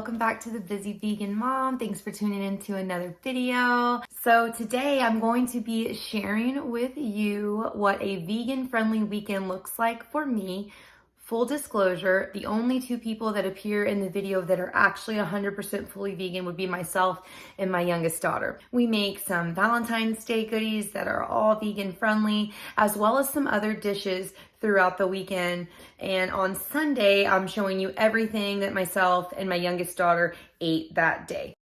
welcome back to the Busy Vegan Mom. Thanks for tuning in to another video. So today I'm going to be sharing with you what a vegan-friendly weekend looks like for me. Full disclosure, the only two people that appear in the video that are actually 100% fully vegan would be myself and my youngest daughter. We make some Valentine's Day goodies that are all vegan friendly, as well as some other dishes throughout the weekend. And on Sunday, I'm showing you everything that myself and my youngest daughter ate that day.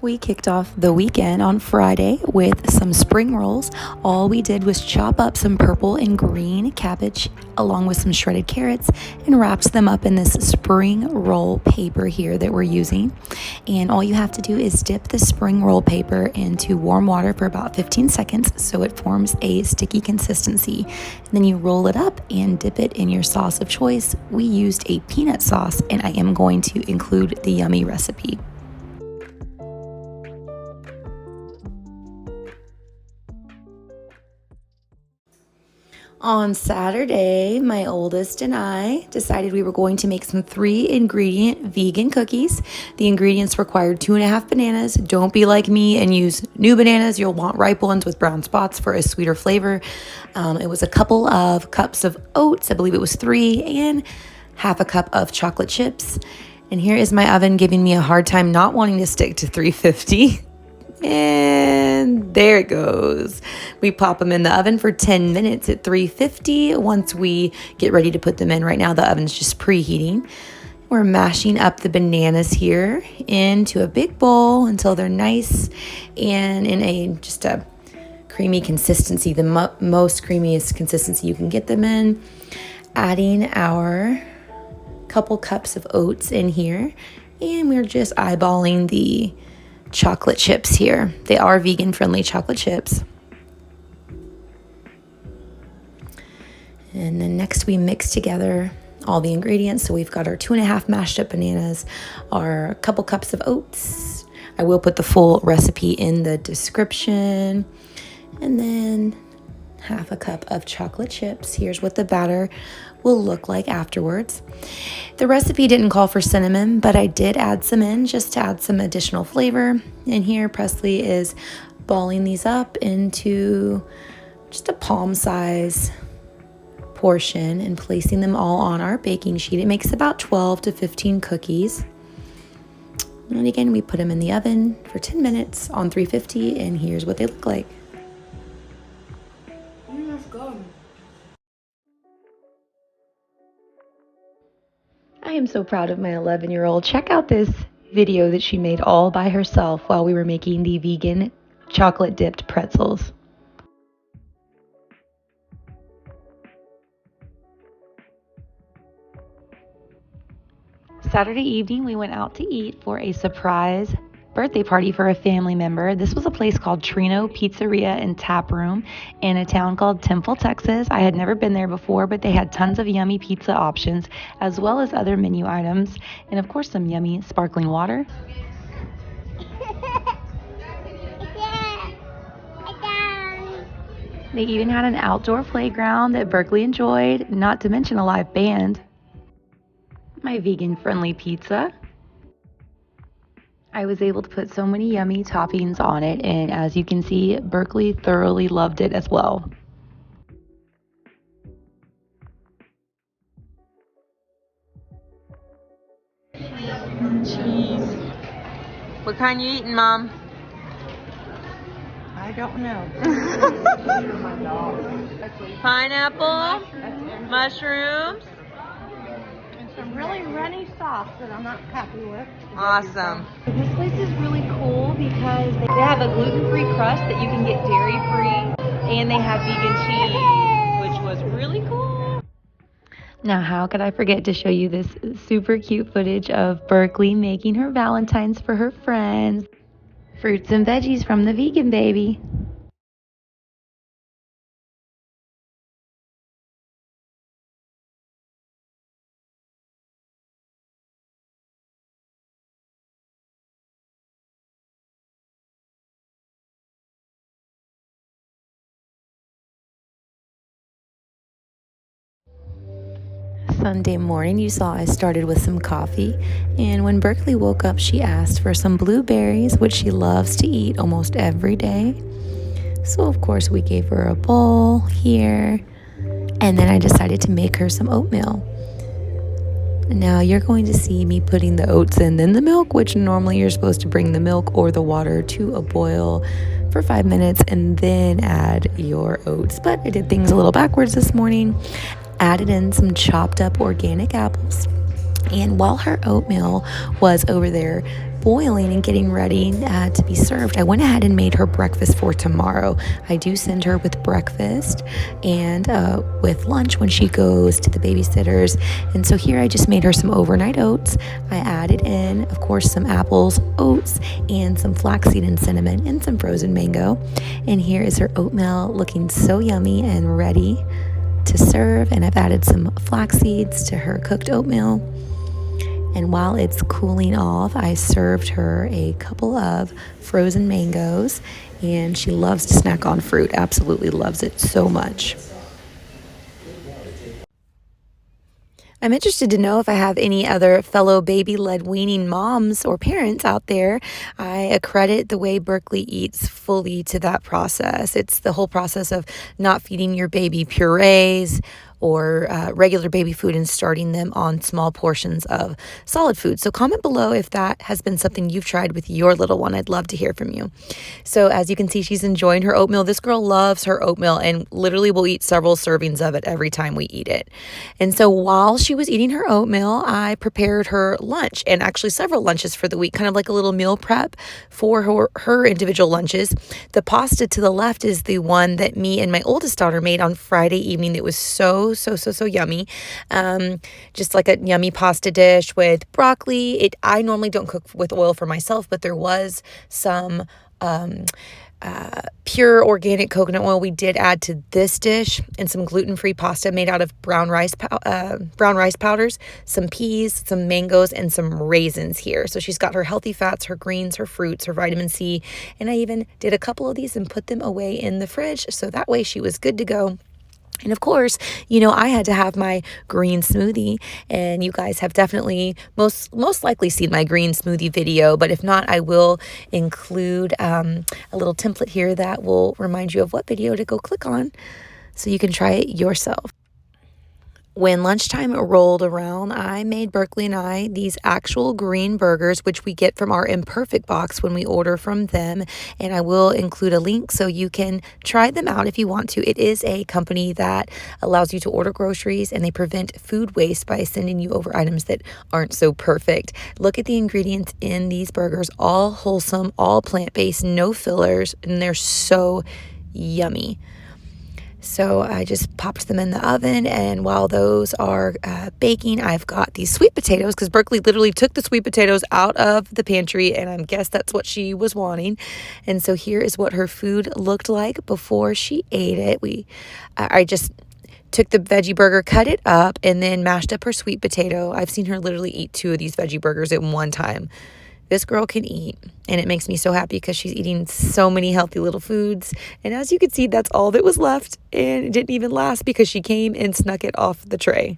We kicked off the weekend on Friday with some spring rolls. All we did was chop up some purple and green cabbage along with some shredded carrots and wrapped them up in this spring roll paper here that we're using. And all you have to do is dip the spring roll paper into warm water for about 15 seconds so it forms a sticky consistency. And then you roll it up and dip it in your sauce of choice. We used a peanut sauce, and I am going to include the yummy recipe. On Saturday, my oldest and I decided we were going to make some 3-ingredient vegan cookies. The ingredients required 2.5 bananas. Don't be like me and use new bananas. You'll want ripe ones with brown spots for a sweeter flavor. It was a couple of cups of oats, I believe it was 3, and half a cup of chocolate chips. And here is my oven giving me a hard time not wanting to stick to 350. And there it goes. We pop them in the oven for 10 minutes at 350 once we get ready to put them in. Right now the oven's just preheating. We're mashing up the bananas here into a big bowl until they're nice and in just a creamy consistency, the most creamiest consistency you can get them in. Adding our couple cups of oats in here, and we're just eyeballing the chocolate chips here. They are vegan friendly chocolate chips. And then next we mix together all the ingredients. So we've got our 2.5 mashed up bananas, our couple cups of oats. I will put the full recipe in the description. And then half a cup of chocolate chips. Here's what the batter will look like afterwards. The recipe didn't call for cinnamon, but I did add some in just to add some additional flavor. And here Presley is balling these up into just a palm size portion and placing them all on our baking sheet. It makes about 12 to 15 cookies. And again, we put them in the oven for 10 minutes on 350, and here's what they look like. I am so proud of my 11-year-old. Check out this video that she made all by herself while we were making the vegan chocolate dipped pretzels. Saturday evening, we went out to eat for a surprise birthday party for a family member. This was a place called Trino Pizzeria and Tap Room in a town called Temple, Texas. I had never been there before, but they had tons of yummy pizza options as well as other menu items, and of course some yummy sparkling water. They even had an outdoor playground that Berkeley enjoyed, not to mention a live band. My vegan-friendly pizza. I was able to put so many yummy toppings on it, and as you can see, Berkeley thoroughly loved it as well. Cheese. What kind you eating, Mom? I don't know. Pineapple, mushrooms. And some really runny sauce that I'm not happy with. Awesome. This place is really cool because they have a gluten-free crust that you can get dairy-free, and they have vegan cheese, which was really cool. Now, how could I forget to show you this super cute footage of Berkeley making her Valentines for her friends? Fruits and veggies from the vegan baby. Sunday morning, you saw I started with some coffee, and when Berkeley woke up, she asked for some blueberries, which she loves to eat almost every day. So, of course, we gave her a bowl here, and then I decided to make her some oatmeal. Now, you're going to see me putting the oats in, then the milk, which normally you're supposed to bring the milk or the water to a boil for 5 minutes and then add your oats. But I did things a little backwards this morning. Added in some chopped up organic apples. And while her oatmeal was over there boiling and getting ready to be served, I went ahead and made her breakfast for tomorrow. I do send her with breakfast and with lunch when she goes to the babysitters. And so here I just made her some overnight oats. I added in, of course, some apples, oats, and some flaxseed and cinnamon, and some frozen mango. And here is her oatmeal looking so yummy and ready to serve. And I've added some flax seeds to her cooked oatmeal. And while it's cooling off, I served her a couple of frozen mangoes, and she loves to snack on fruit, absolutely loves it so much. I'm interested to know if I have any other fellow baby-led weaning moms or parents out there. I accredit the way Berkeley eats fully to that process. It's the whole process of not feeding your baby purees or regular baby food and starting them on small portions of solid food. So comment below if that has been something you've tried with your little one. I'd love to hear from you. So as you can see, she's enjoying her oatmeal. This girl loves her oatmeal and literally will eat several servings of it every time we eat it. And so while she was eating her oatmeal, I prepared her lunch, and actually several lunches for the week, kind of like a little meal prep for her individual lunches. The pasta to the left is the one that me and my oldest daughter made on Friday evening. It was so yummy. Just like a yummy pasta dish with broccoli. I normally don't cook with oil for myself, but there was some pure organic coconut oil we did add to this dish, and some gluten-free pasta made out of brown rice powders, some peas, some mangoes, and some raisins here. So she's got her healthy fats, her greens, her fruits, her vitamin C, and I even did a couple of these and put them away in the fridge, so that way she was good to go. And of course, I had to have my green smoothie, and you guys have definitely most likely seen my green smoothie video, but if not, I will include a little template here that will remind you of what video to go click on so you can try it yourself. When lunchtime rolled around, I made Berkeley and I these actual green burgers, which we get from our Imperfect Box when we order from them. And I will include a link so you can try them out if you want to. It is a company that allows you to order groceries, and they prevent food waste by sending you over items that aren't so perfect. Look at the ingredients in these burgers, all wholesome, all plant-based, no fillers, and they're so yummy. So I just popped them in the oven, and while those are baking, I've got these sweet potatoes, because Berkeley literally took the sweet potatoes out of the pantry, and I guess that's what she was wanting. And so here is what her food looked like before she ate it. I just took the veggie burger, cut it up, and then mashed up her sweet potato. I've seen her literally eat 2 of these veggie burgers at one time. This girl can eat, and it makes me so happy because she's eating so many healthy little foods. And as you can see, that's all that was left, and it didn't even last because she came and snuck it off the tray.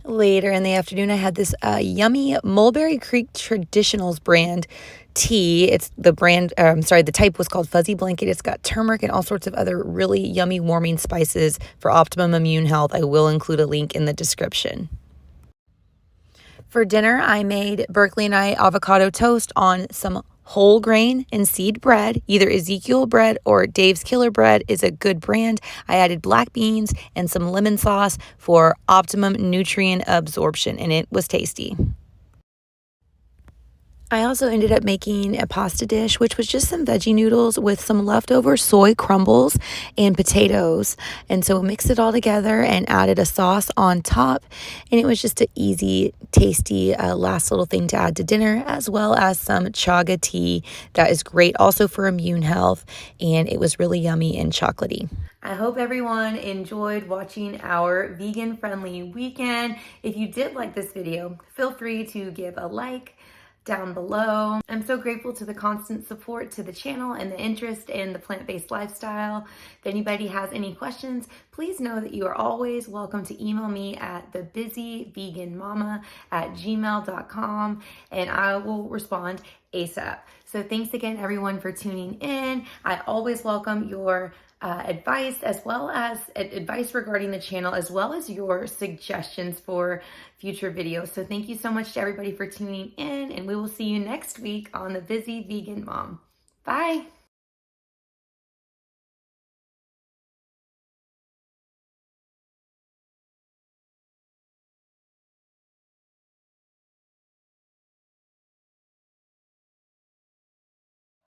Later in the afternoon, I had this yummy Mulberry Creek Traditionals brand tea. It's the brand, the type was called Fuzzy Blanket. It's got turmeric and all sorts of other really yummy warming spices for optimum immune health. I will include a link in the description. For dinner, I made Berkeley and I avocado toast on some whole grain and seed bread. Either Ezekiel Bread or Dave's Killer Bread is a good brand. I added black beans and some lemon sauce for optimum nutrient absorption, and it was tasty. I also ended up making a pasta dish, which was just some veggie noodles with some leftover soy crumbles and potatoes. And so we mixed it all together and added a sauce on top. And it was just an easy, tasty last little thing to add to dinner, as well as some chaga tea that is great also for immune health. And it was really yummy and chocolatey. I hope everyone enjoyed watching our vegan-friendly weekend. If you did like this video, feel free to give a like, down below. I'm so grateful to the constant support to the channel and the interest in the plant-based lifestyle. If anybody has any questions, please know that you are always welcome to email me at thebusyveganmama@gmail.com, and I will respond ASAP. So thanks again, everyone, for tuning in. I always welcome your advice, as well as advice regarding the channel, as well as your suggestions for future videos. So thank you so much to everybody for tuning in, and we will see you next week on The Busy Vegan Mom. Bye.